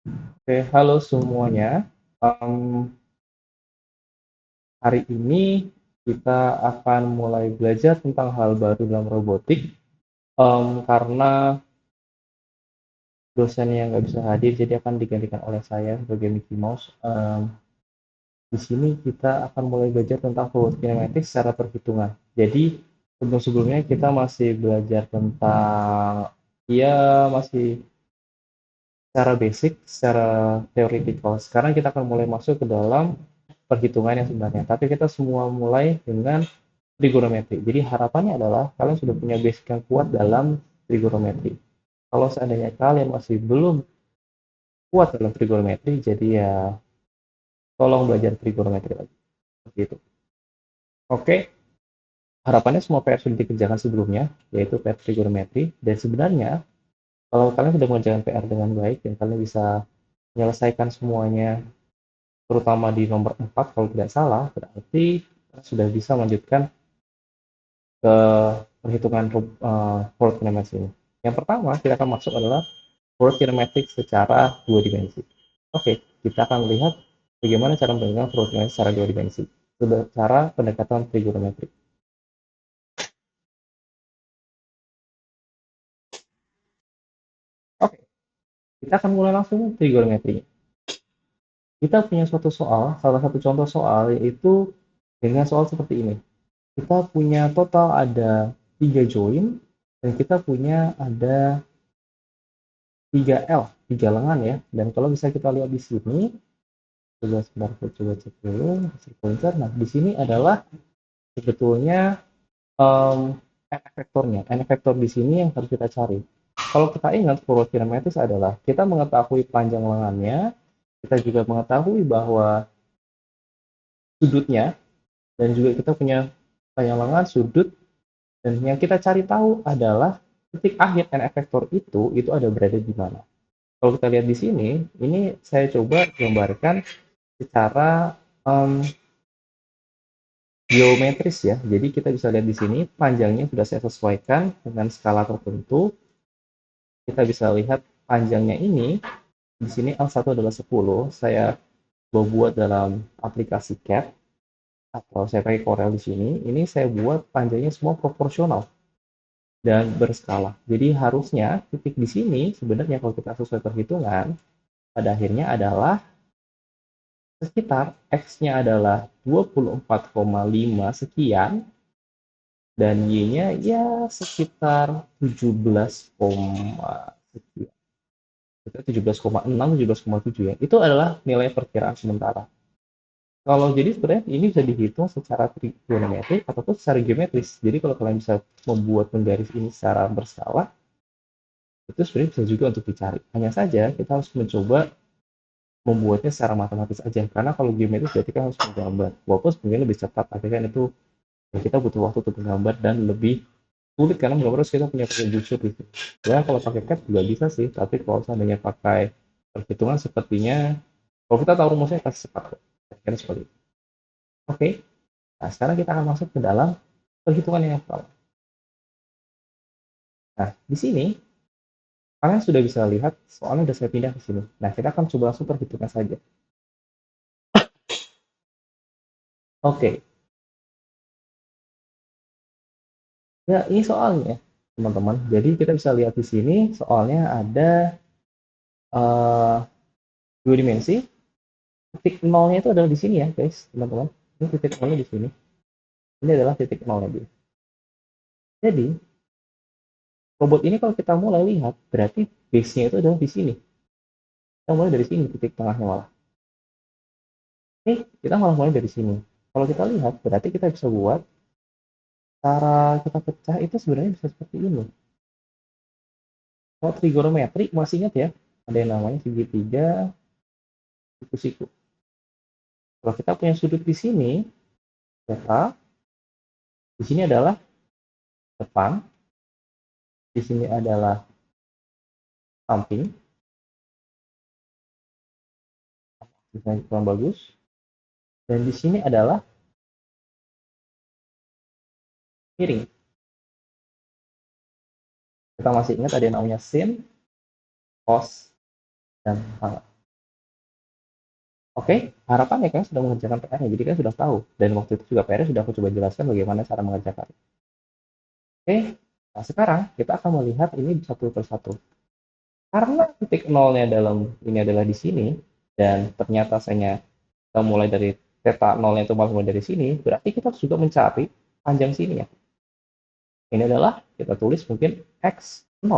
Oke, halo semuanya. Em, Hari ini kita akan mulai belajar tentang hal baru dalam robotik. Karena dosennya nggak bisa hadir, jadi akan digantikan oleh saya sebagai Mickey Mouse. Di sini kita akan mulai belajar tentang fluid kinematik secara perhitungan. Jadi sebelum-sebelumnya kita masih belajar tentang, ya masih secara basic, secara theoretical. Sekarang kita akan mulai masuk ke dalam perhitungan yang sebenarnya. Tapi kita semua mulai dengan trigonometri. Jadi harapannya adalah kalian sudah punya basic yang kuat dalam trigonometri. Kalau seandainya kalian masih belum kuat dalam trigonometri, jadi ya tolong belajar trigonometri lagi. Seperti itu. Oke, harapannya semua PR sudah dikerjakan sebelumnya, yaitu PR trigonometri. Dan sebenarnya, kalau kalian sudah mengerjakan PR dengan baik, dan kalian bisa menyelesaikan semuanya, terutama di nomor 4 kalau tidak salah, berarti sudah bisa melanjutkan ke perhitungan World Kinematics ini. Yang pertama kita akan masuk adalah World Kinematics secara dua dimensi. Oke, kita akan lihat bagaimana cara membandingkan World Kinematics secara dua dimensi. Cara pendekatan trigonometri. Oke, kita akan mulai langsung trigonometri. Kita punya suatu soal, salah satu contoh soal yaitu dengan soal seperti ini. Kita punya total ada 3 join dan kita punya ada 3L, 3 lengan ya. Dan kalau bisa kita lihat di sini, coba sebentar, coba cek dulu hasil pointer. Nah, di sini adalah sebetulnya n vektornya. N vektor di sini yang harus kita cari. Kalau kita ingat fluid kinematis adalah kita mengetahui panjang lengannya, kita juga mengetahui bahwa sudutnya, dan juga kita punya panjang lengan, sudut, dan yang kita cari tahu adalah titik akhir n vektor itu ada berada di mana. Kalau kita lihat di sini, ini saya coba gambarkan secara um, geometris ya. Jadi kita bisa lihat di sini panjangnya sudah saya sesuaikan dengan skala tertentu. Kita bisa lihat panjangnya ini di sini L1 adalah 10. Saya buat dalam aplikasi CAD atau saya pakai Corel di sini. Ini saya buat panjangnya semua proporsional dan berskala. Jadi harusnya titik di sini sebenarnya kalau kita sesuai perhitungan pada akhirnya adalah sekitar X-nya adalah 24,5 sekian dan Y-nya ya sekitar 17, sekian. Itu 17,6, 17,7 ya. Itu adalah nilai perkiraan sementara. Kalau jadi sebenarnya ini bisa dihitung secara trigonometri ataupun secara geometris. Jadi kalau kalian bisa membuat menggaris ini secara berskala, itu sebenarnya bisa juga untuk dicari. Hanya saja kita harus mencoba membuatnya secara matematis aja. Karena kalau geometris berarti kan harus menggambar. Walaupun sebenarnya lebih cepat, tapi kan itu ya kita butuh waktu untuk menggambar dan lebih sulit karena menggambar harus kita punya petunjuk gitu. Ya kalau pakai CAD juga bisa sih, tapi kalau seandainya pakai perhitungan sepertinya kalau kita tahu rumusnya pasti cepat kok. Kira seperti itu. Oke, nah sekarang kita akan masuk ke dalam perhitungan yang pertama. Nah, di sini kalian sudah bisa lihat soalnya sudah saya pindah ke sini. Nah, kita akan coba langsung perhitungan saja. Oke, ya ini soalnya teman-teman. Jadi kita bisa lihat di sini soalnya ada eh, dua dimensi. Titik nolnya itu adalah di sini ya, guys, teman-teman. Ini titik nolnya di sini. Ini adalah titik nolnya dia. Jadi, robot ini kalau kita mulai lihat, berarti base-nya itu adalah di sini. Kita mulai dari sini, titik tengahnya malah. Kita malah mulai dari sini. Kalau kita lihat, berarti kita bisa buat cara kita pecah itu sebenarnya bisa seperti ini. Kalau trigonometri, masih ingat ya, ada yang namanya segitiga, siku-siku. Kalau kita punya sudut di sini, maka di sini adalah depan, di sini adalah samping, misalnya kurang bagus, dan di sini adalah miring. Kita masih ingat ada yang namanya sin, cos, dan pangkat. Oke, harapannya kalian sudah mengerjakan PR-nya, jadi kalian sudah tahu. Dan waktu itu juga PR-nya sudah aku coba jelaskan bagaimana cara mengerjakan. Oke, nah sekarang kita akan melihat ini satu persatu. Karena titik nolnya dalam ini adalah di sini, dan ternyata saya kita mulai dari theta nolnya itu mulai dari sini, berarti kita harus juga mencari panjang sini ya. Ini adalah kita tulis mungkin x0.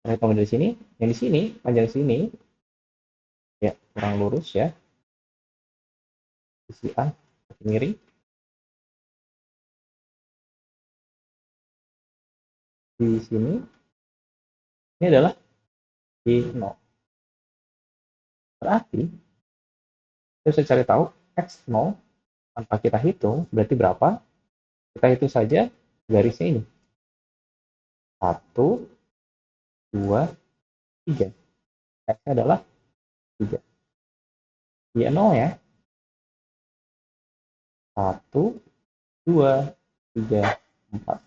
Nah, kalau dari sini, yang di sini, panjang sini, ya kurang lurus ya, sisi A miring. Di sini, ini adalah y0. Berarti, kita bisa cari tahu x0 tanpa kita hitung, berarti berapa? Kita hitung saja garisnya ini. 1, 2, 3. X-nya adalah 3. Y0 ya. 1, 2, 3, 4.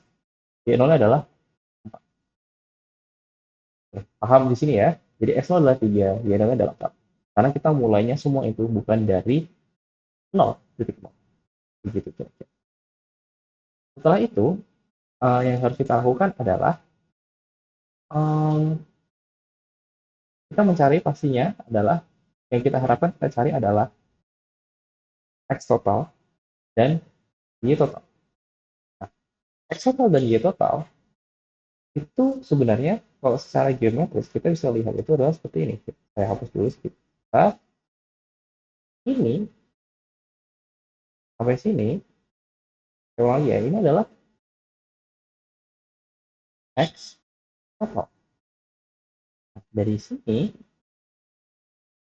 Y0 adalah 4. Paham di sini ya? Jadi X0 adalah 3, Y0 adalah 4. Karena kita mulainya semua itu bukan dari 0, titik 0. Begitu kira-kira. Setelah itu, yang harus kita lakukan adalah um, kita mencari pastinya adalah yang kita harapkan kita cari adalah X total dan Y total. Nah, X total dan Y total itu sebenarnya kalau secara geometris kita bisa lihat itu adalah seperti ini. Saya hapus dulu sedikit. Nah, ini sampai sini, kalau ya ini adalah X total. Nah, dari sini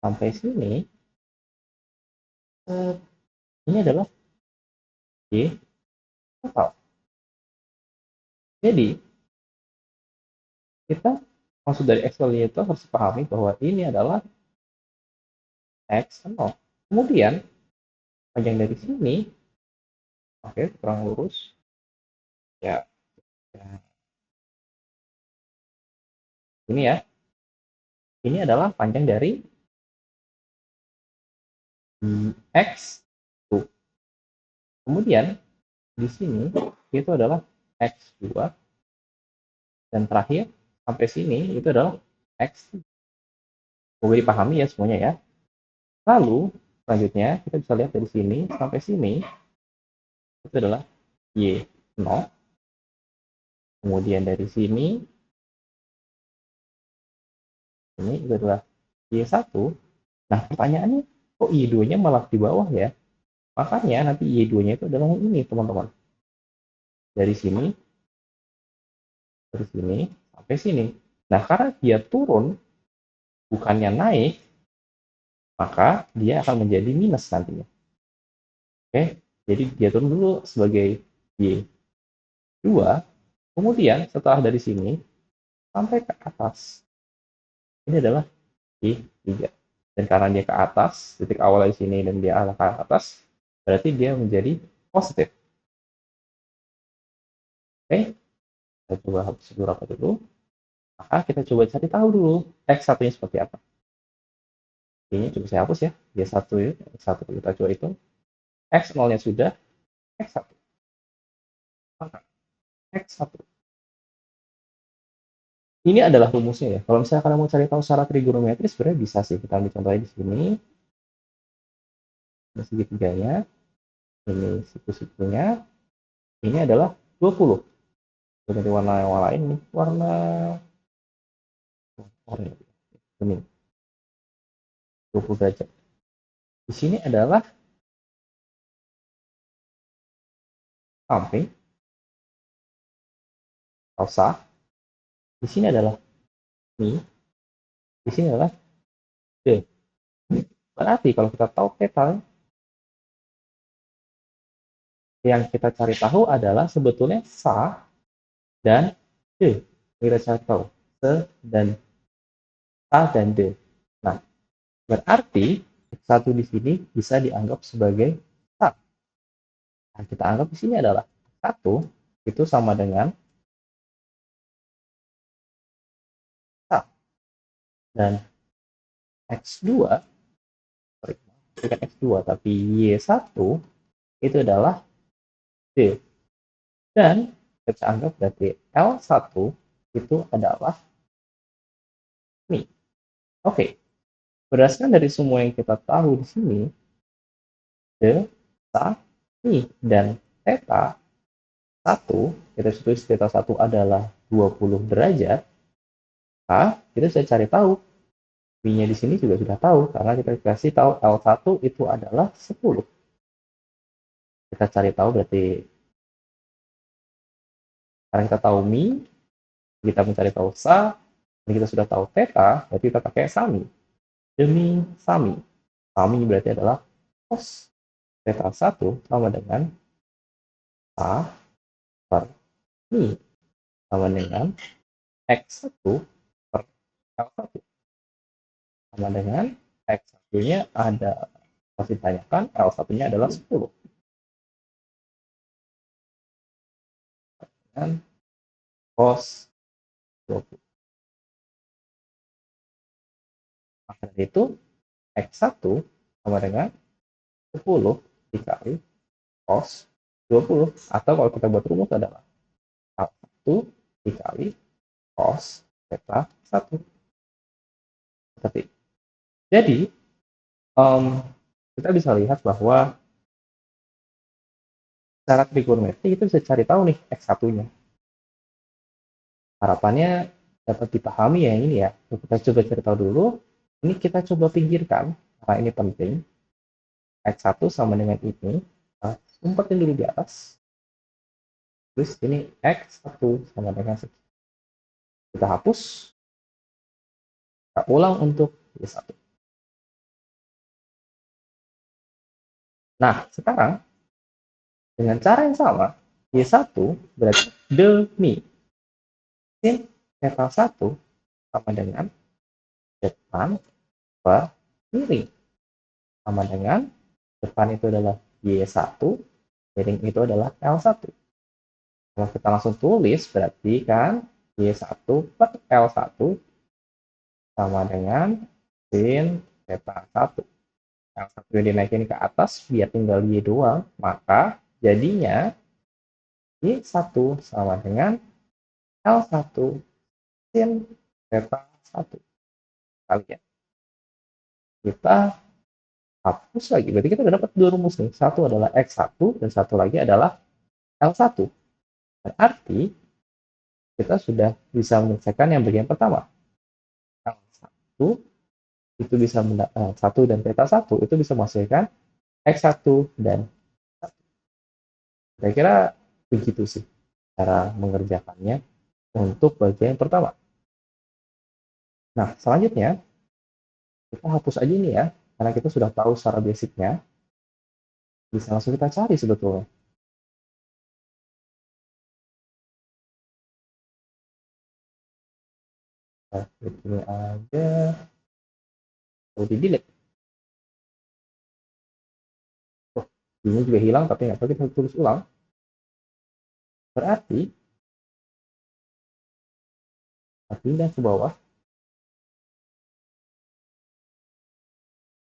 sampai sini, ini adalah Y total. Jadi, kita maksud dari X total itu harus pahami bahwa ini adalah X0. Kemudian, panjang dari sini, oke, kurang lurus. Ya, ya, ini ya. Ini adalah panjang dari X. Kemudian, di sini itu adalah X2. Dan terakhir, sampai sini itu adalah X. Semoga dipahami ya semuanya ya. Lalu, selanjutnya kita bisa lihat dari sini sampai sini itu adalah Y0. Kemudian dari sini, ini itu adalah Y1. Nah, pertanyaannya, kok Y2-nya malah di bawah ya? Makanya nanti Y2-nya itu adalah yang ini, teman-teman. Dari sini, dari sini, sampai sini. Nah, karena dia turun, bukannya naik, maka dia akan menjadi minus nantinya. Oke, jadi dia turun dulu sebagai Y2, kemudian setelah dari sini sampai ke atas, ini adalah Y3. Dan karena dia ke atas, titik awal di sini dan dia arah ke atas, berarti dia menjadi positif. Oke, kita coba hapus beberapa dulu. Maka kita coba cari tahu dulu X1-nya seperti apa. Ini coba saya hapus ya. Y1 ya, X1 kita coba hitung. X0-nya sudah, X1. Maka X1. Ini adalah rumusnya ya. Kalau misalnya kalian mau cari tahu secara trigonometris, sebenarnya bisa sih. Kita ambil contohnya di sini. Ini segitiganya. Ini siku-sikunya. Ini adalah 20. Ganti warna yang lain nih. Warna oranye. Ini 20 derajat. Di sini adalah samping. Alsa. Di sini adalah mi. Di sini adalah D. Berarti kalau kita tahu peta, yang kita cari tahu adalah sebetulnya sa dan D. Kita cari tahu sa dan D. Nah, berarti satu di sini bisa dianggap sebagai sa. Nah, kita anggap di sini adalah satu itu sama dengan sa dan X2, sorry, bukan X2, tapi Y1 itu adalah D. Dan kita anggap berarti L1 itu adalah Mi. Oke, berdasarkan dari semua yang kita tahu di sini, D, Sa, Mi, dan Theta 1, kita tulis Theta 1 adalah 20 derajat, kita bisa cari tahu. Mi-nya di sini juga sudah tahu, karena kita kasih tahu L1 itu adalah 10. Kita cari tahu berarti, karena kita tahu Mi, kita mencari tahu Sa, dan kita sudah tahu Theta, berarti kita pakai Sami. Demi Sami. Sami berarti adalah cos Theta 1 sama dengan Sa per Mi, sama dengan X1 per L1, sama dengan X1-nya ada, masih ditanyakan, L1-nya adalah 10. Dan cos 20. Maka dari itu, X1 sama dengan 10 dikali cos 20. Atau kalau kita buat rumus adalah L1 dikali cos theta 1. Seperti itu. Jadi, kita bisa lihat bahwa secara trigonometri kita bisa cari tahu nih X1-nya. Harapannya dapat dipahami ya ini ya. Kita coba cari tahu dulu. Ini kita coba pinggirkan, karena ini penting. X1 sama dengan ini. Umpetin dulu di atas. Terus ini X1 sama dengan sekian. Kita hapus. Kita ulang untuk Y1. Nah, sekarang dengan cara yang sama, Y1 berarti demi sin theta 1 sama dengan depan per miring. Sama dengan depan itu adalah Y1, miring itu adalah L1. Kalau kita langsung tulis, berarti kan Y1 per L1 sama dengan sin theta 1. L1 yang dinaikin ke atas, biar tinggal Y doang, maka jadinya Y1 sama dengan L1 sin theta 1. Kalian. Kita hapus lagi. Berarti kita udah dapat dua rumus nih. Satu adalah X1 dan satu lagi adalah L1. Berarti kita sudah bisa menyelesaikan yang bagian pertama. L1 itu bisa 1 dan theta 1 itu bisa menghasilkan X1 dan 1. Kira-kira begitu sih cara mengerjakannya untuk bagian pertama. Nah, selanjutnya kita hapus aja ini ya, karena kita sudah tahu secara basicnya. Bisa langsung kita cari sebetulnya. Nah, ini aja. Kalau di delete. Oh, ini juga hilang, tapi nggak tahu kita tulis ulang. Berarti, kita pindah ke bawah.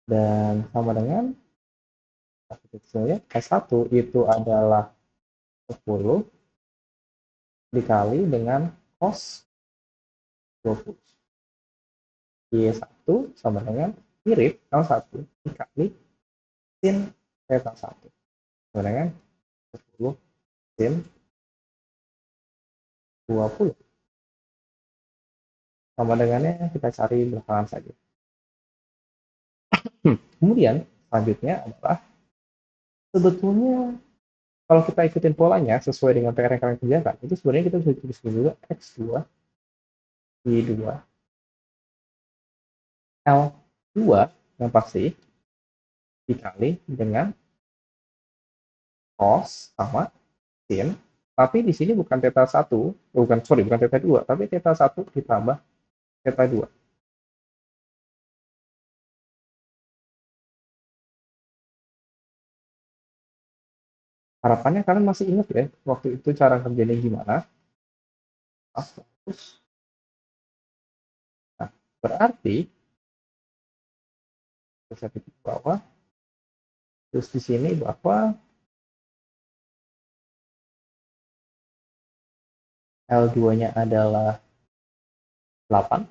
Dan sama dengan S1 itu adalah 10 dikali dengan cos 20. Y1 sama dengan mirip L1 dikali sin theta 1. Sama dengan 10 sin 20. Sama dengannya kita cari belakangan saja. Kemudian selanjutnya adalah sebetulnya kalau kita ikutin polanya sesuai dengan PR yang kalian kerjakan, itu sebenarnya kita bisa tulis juga X2, Y2, L2 yang pasti dikali dengan cos sama sin. Tapi di sini bukan theta 1, bukan theta 2, tapi theta 1 ditambah theta 2. Harapannya kalian masih ingat ya, waktu itu cara kerjanya gimana. Nah, berarti bisa di bawah Terus di sini bahwa L2-nya adalah 8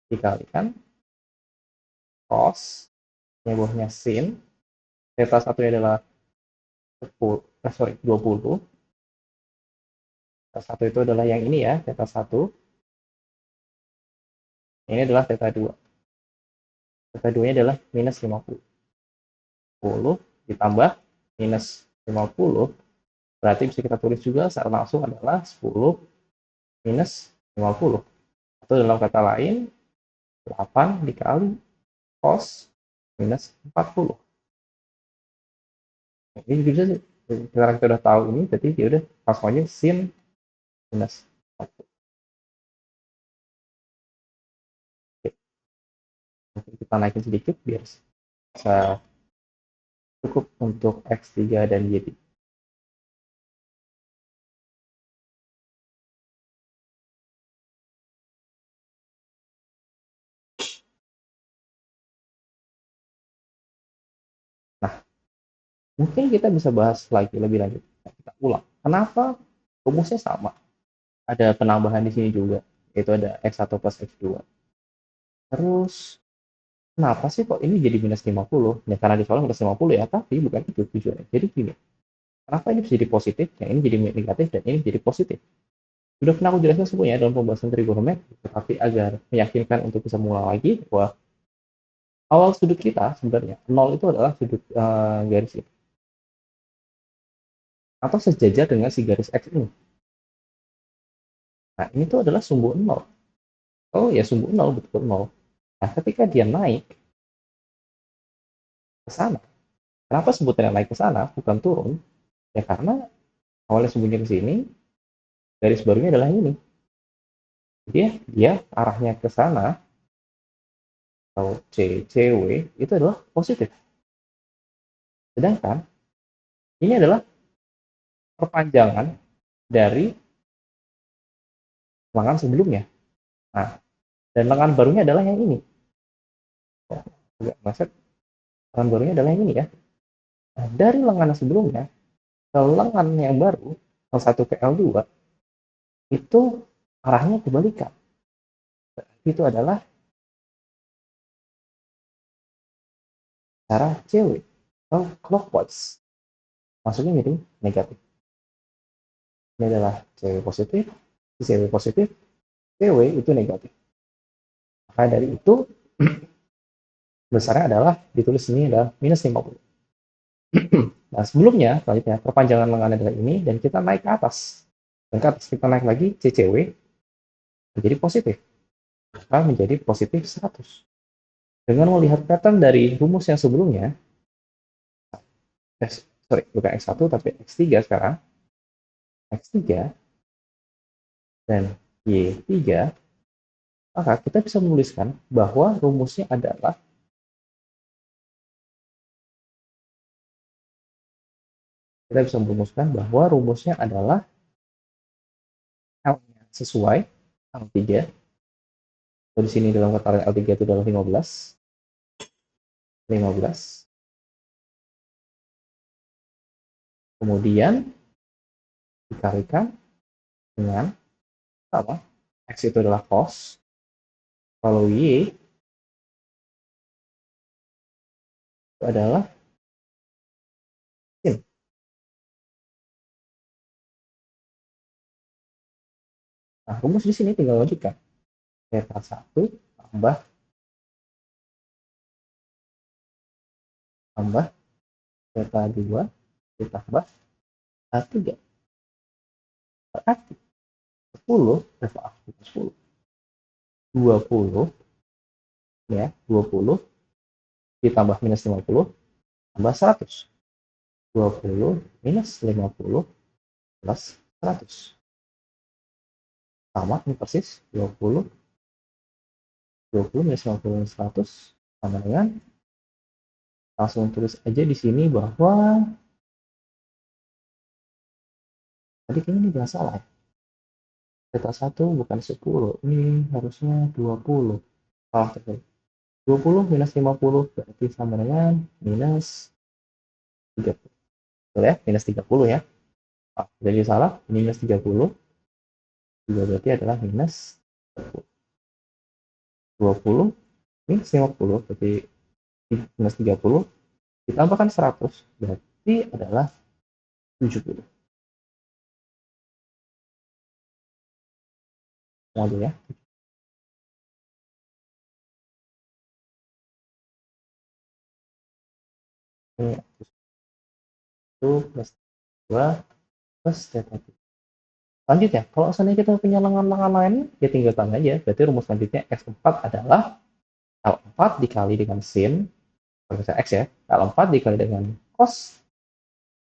dikalikan cos, ini bawahnya sin, theta 1 adalah 10, 20. Theta 1 itu adalah yang ini ya, theta 1. Ini adalah theta 2. Theta 2-nya adalah minus 50. 10 ditambah minus 50, berarti bisa kita tulis juga secara langsung adalah 10 minus 50. Atau dalam kata lain, 8 dikali cos minus 40. Ini bisa sih. Sekarang kita udah tahu ini, jadi ya udah langsung aja sin minus 40. Oke, kita naikin sedikit biar bisa cukup untuk X3 dan Y3. Nah, mungkin kita bisa bahas lagi lebih lanjut. Kita ulang. Kenapa rumusnya sama? Ada penambahan di sini juga, yaitu ada X1 plus X2. Terus, kenapa sih kok ini jadi minus 50? Ya, karena di soal minus 50 ya, tapi bukan itu tujuannya. Jadi gini, kenapa ini bisa jadi positif, yang ini jadi negatif, dan ini jadi positif? Sudah pernah aku jelaskan semuanya dalam pembahasan trigonometri, tetapi agar meyakinkan untuk bisa mengulang lagi, bahwa awal sudut kita sebenarnya, 0 itu adalah sudut garis ini. Atau sejajar dengan si garis X ini. Nah, ini tuh adalah sumbu 0. Oh ya, sumbu 0, betul 0. Nah, ketika dia naik ke sana, kenapa sebutannya naik ke sana, bukan turun? Ya karena awalnya sumbunya ke sini, garis barunya adalah ini. Jadi ya, dia arahnya ke sana, atau CW, itu adalah positif. Sedangkan ini adalah perpanjangan dari lengan sebelumnya. Nah, dan lengan barunya adalah yang ini. Oh, agak maksud, lengan barunya adalah yang ini ya. Nah, dari lengan sebelumnya ke lengan yang baru, L1 ke L2, itu arahnya kebalikan. Itu adalah cara CW, atau clockwise. Maksudnya jadi negatif. Ini adalah CW positif, CW positif, CW itu negatif. Maka dari itu, besarnya adalah ditulis ini adalah minus 50. Nah, sebelumnya, selanjutnya, perpanjangan lengan adalah ini, dan kita naik ke atas. Dan ke atas kita naik lagi, CCW menjadi positif. Maka menjadi positif 100. Dengan melihat pattern dari rumus yang sebelumnya, bukan X1, tapi X3 sekarang, X3 dan Y3, maka kita bisa menuliskan bahwa rumusnya adalah, kita bisa merumuskan bahwa rumusnya adalah L-nya sesuai L3. Di sini dalam kata L3 itu adalah 15. 15. Kemudian dikalikan dengan apa? X itu adalah cos. Kalau Y itu adalah sin. Nah, rumus di sini tinggal lanjutkan. Theta 1 tambah tambah theta 2 ditambah A3. Berarti 10, maaf, 10. 20 ya, 20 ditambah minus 50 tambah 100. 20 minus 50 plus 100. Sama, ini persis 20 minus 50 minus 100 sama dengan, langsung tulis aja di sini bahwa tadi kayaknya ini nggak salah. Theta 1 bukan 10, ini harusnya 20. Salah terjadi. 20 minus 50 berarti sama dengan minus 30. Betul ya, minus 30 ya. Jadi salah, ini minus 30, juga berarti adalah minus 20 minus 50, berarti minus 30, ditambahkan 100, berarti adalah 70. Mau ya. Ini 1 plus 2 plus theta. Selanjutnya, kalau seandainya kita punya lengan-lengan lain, ya tinggalkan aja. Berarti rumus selanjutnya X4 adalah L4 dikali dengan sin, kalau X ya, L4 dikali dengan cos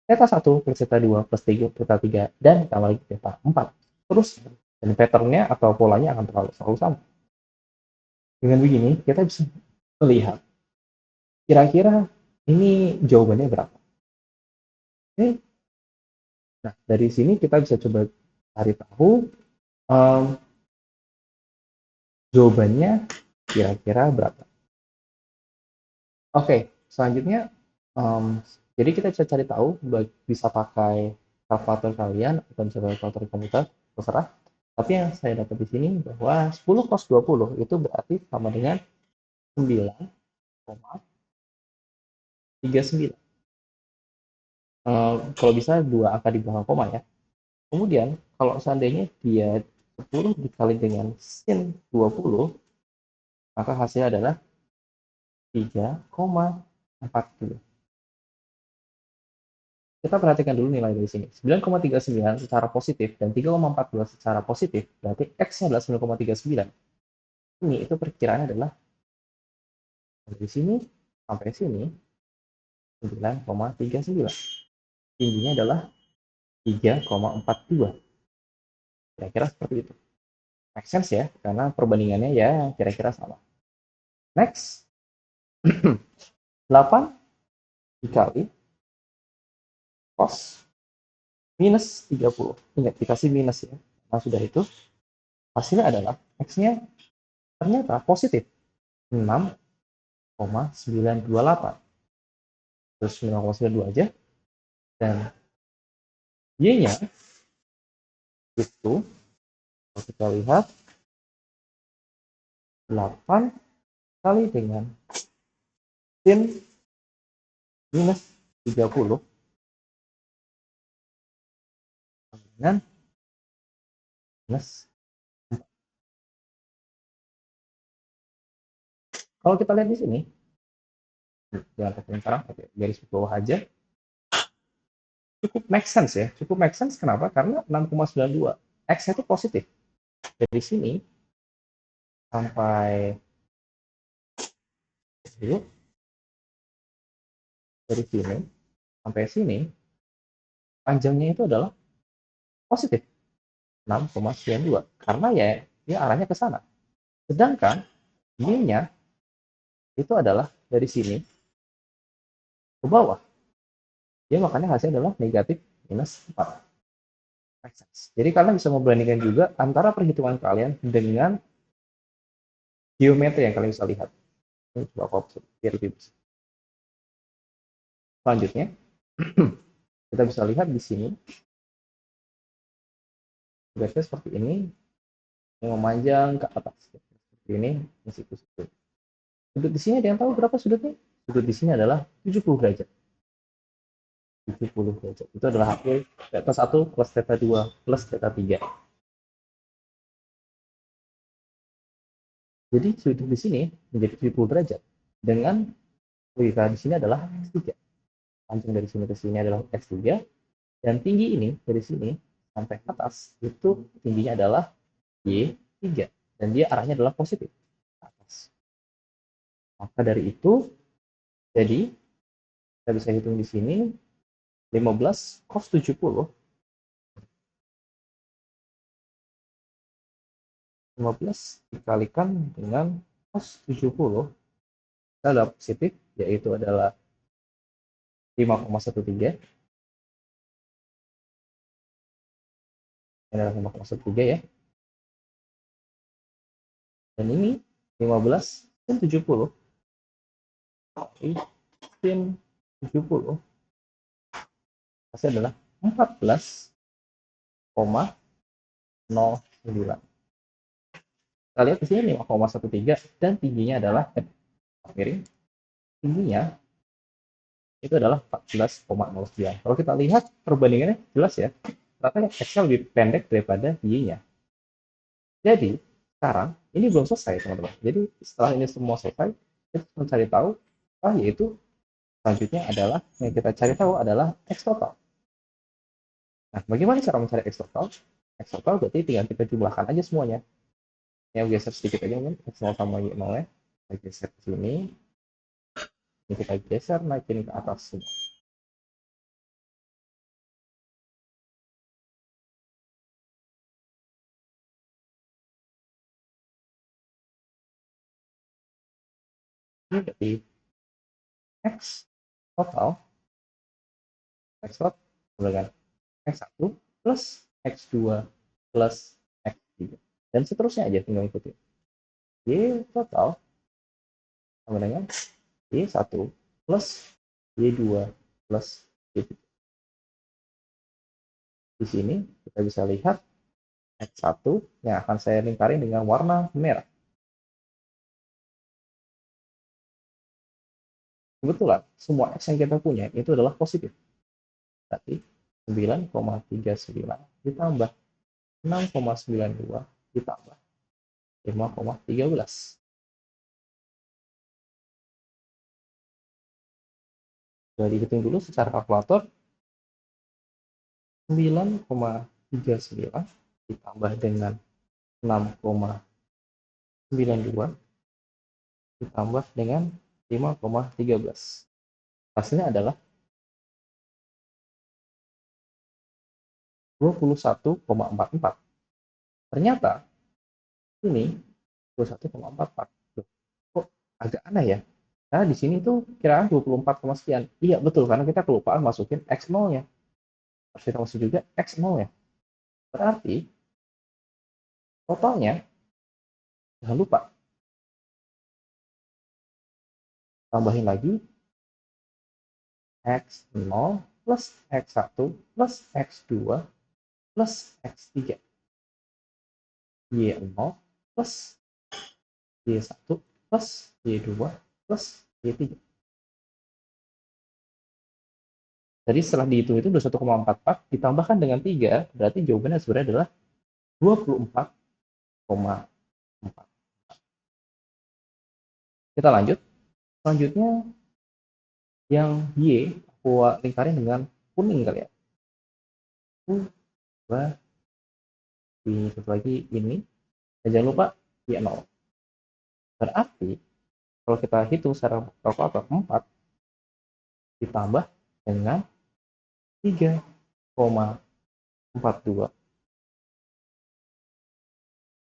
theta 1 plus theta 2 plus 3 theta 3 dan tambah lagi theta 4. Terus, dan patternnya atau polanya akan selalu sama. Dengan begini, kita bisa melihat kira-kira ini jawabannya berapa. Oke. Nah, dari sini kita bisa coba cari tahu um, jawabannya kira-kira berapa. Oke, selanjutnya, um, jadi kita bisa cari tahu, bisa pakai kalkulator kalian atau bisa pakai kalkulator komputer, terserah. Tapi yang saya dapat di sini bahwa 10 cos 20 itu berarti sama dengan 9,39. Kalau bisa dua angka di belakang koma ya. Kemudian kalau seandainya dia 10 dikali dengan sin 20, maka hasilnya adalah 3,40. Kita perhatikan dulu nilai dari sini. 9,39 secara positif dan 3,42 secara positif, berarti X-nya adalah 9,39. Ini itu perkiraannya adalah dari sini sampai sini 9,39. Tingginya adalah 3,42. Kira-kira seperti itu. Make sense ya, karena perbandingannya ya kira-kira sama. Next, 8 dikali cos minus 30. Ingat, dikasih minus ya. Nah, sudah itu, hasilnya adalah X-nya ternyata positif. 6,928. Terus 9,92 aja. Dan Y-nya itu, kalau kita lihat, 8 kali dengan sin minus 30 dengan minus. Kalau kita lihat di sini, jangan tekan sekarang, oke, garis bawah aja, cukup make sense ya. Cukup make sense kenapa? Karena 6,92. X itu positif. Dari sini sampai dulu, dari sini sampai sini, panjangnya itu adalah positif. 6,92. Karena ya, dia arahnya ke sana. Sedangkan Y-nya itu adalah dari sini ke bawah. Dia makanya hasilnya adalah negatif minus 4. Jadi kalian bisa membandingkan juga antara perhitungan kalian dengan geometri yang kalian bisa lihat. Ini coba aku biar lebih bisa. Selanjutnya, kita bisa lihat di sini, garisnya seperti ini, yang memanjang ke atas. Seperti ini, siku-siku. Sudut di sini ada yang tahu berapa sudutnya? Sudut di sini adalah 70 derajat. 70 derajat. Itu adalah hasil theta 1 plus theta 2 plus theta 3. Jadi sudut di sini menjadi 70 derajat. Dengan kita di sini adalah X3. Panjang dari sini ke sini adalah X3. Dan tinggi ini dari sini sampai ke atas itu tingginya adalah Y3. Dan dia arahnya adalah positif ke atas. Maka dari itu, jadi kita bisa hitung di sini 15 cos 70. 15 dikalikan dengan cos 70 adalah positif, yaitu adalah 5,13. Ini adalah 5,13 ya. Dan ini 15 dan 70. kali sin 70 pasti adalah 14,09. Kita lihat di sini 5,13 dan tingginya adalah miring, tingginya itu adalah 14,09. Kalau kita lihat perbandingannya jelas ya, ternyata X-nya lebih pendek daripada Y-nya. Jadi sekarang ini belum selesai teman-teman. Jadi setelah ini semua selesai, kita mencari tahu yaitu selanjutnya adalah yang kita cari tahu adalah X total. Nah, bagaimana cara mencari X total? X total berarti tinggal kita jumlahkan aja semuanya. Yang geser sedikit aja mungkin X0 sama Y0 ya. Kita geser ke sini. Ini kita geser naikin ke atas semua. Ini berarti X total X total dengan X1 plus X2 plus X3. Dan seterusnya aja tinggal ikutin. Y total sama dengan Y1 plus Y2 plus Y3. Di sini kita bisa lihat X1 yang akan saya lingkari dengan warna merah. Kebetulan semua X yang kita punya itu adalah positif. Berarti 9,39 ditambah 6,92 ditambah 5,13. Jadi dihitung dulu secara kalkulator. 9,39 ditambah dengan 6,92 ditambah dengan 5,13. Hasilnya adalah 21,44. Ternyata ini 21,44. Kok agak aneh ya? Karena di sini tuh kiraan 24, sekian. Iya betul, karena kita kelupaan masukin X0-nya. Harus kita masuk juga X0-nya. Berarti totalnya, jangan lupa, tambahin lagi X0 plus X1 plus X2 plus X3. Y0 plus Y1 plus Y2 plus Y3. Jadi setelah dihitung itu 21,44 ditambahkan dengan 3, berarti jawabannya sebenarnya adalah 24,4. Kita lanjut. Selanjutnya yang Y, aku lingkarin dengan kuning kali ya. Ini satu lagi ini. Dan jangan lupa Y0. Berarti kalau kita hitung secara kalkulator 4 ditambah dengan 3,42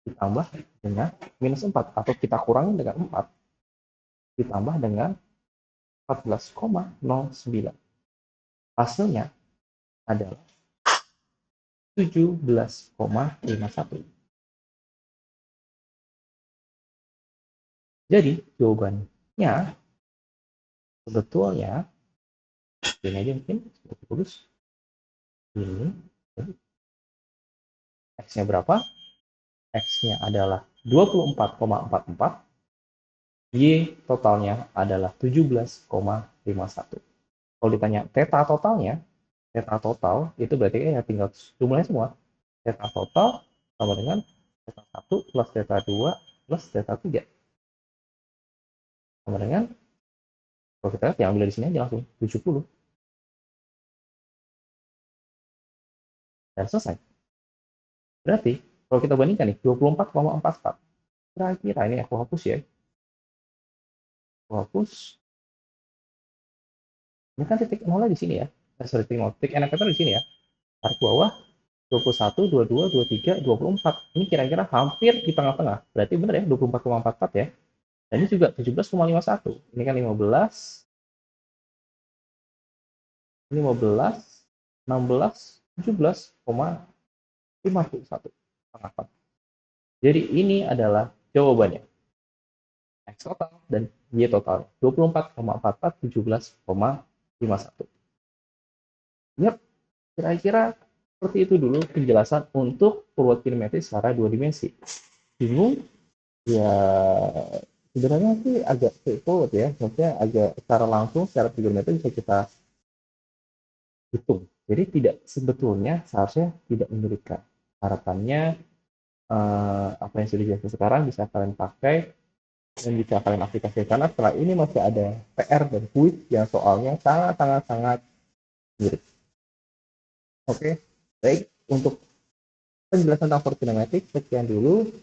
ditambah dengan minus 4 atau kita kurangi dengan 4 ditambah dengan 14,09. Hasilnya adalah 17,51. Jadi jawabannya sebetulnya ini aja mungkin tulis ini X-nya berapa? X-nya adalah 24,44. Y totalnya adalah 17,51. Kalau ditanya theta totalnya, theta total itu berarti ya tinggal jumlahnya semua. Theta total sama dengan theta 1 plus theta 2 plus theta 3. Sama dengan, kalau kita lihat yang ambil di sini aja langsung 70. Dan selesai. Berarti, kalau kita bandingkan nih, 24,44. Kira-kira ini aku hapus ya. Aku hapus. Ini kan titik nolnya di sini ya. Sorry, titik nol. Titik indikator di sini ya. Tarik bawah, 21, 22, 23, 24. Ini kira-kira hampir di tengah-tengah. Berarti benar ya, 24,44 ya. Dan ini juga 17,51. Ini kan 15, 16, 17,51. Jadi ini adalah jawabannya. X total, dan Y total. 24,44, 17,51. Yap, kira-kira seperti itu dulu penjelasan untuk fluid kinematik secara dua dimensi. Bingung? Ya, sebenarnya sih agak straightforward ya. Maksudnya agak secara langsung, secara trigonometri bisa kita hitung. Jadi tidak sebetulnya seharusnya tidak menyulitkan. Harapannya apa yang sudah dijelaskan sekarang bisa kalian pakai dan bisa kalian aplikasikan, karena setelah ini masih ada PR dan kuis yang soalnya sangat sangat sangat mirip. Oke, baik, untuk penjelasan tentang fluid kinematik sekian dulu.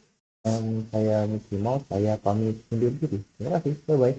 Saya Mickey Mouse, saya pamit undur diri. Terima kasih, bye bye.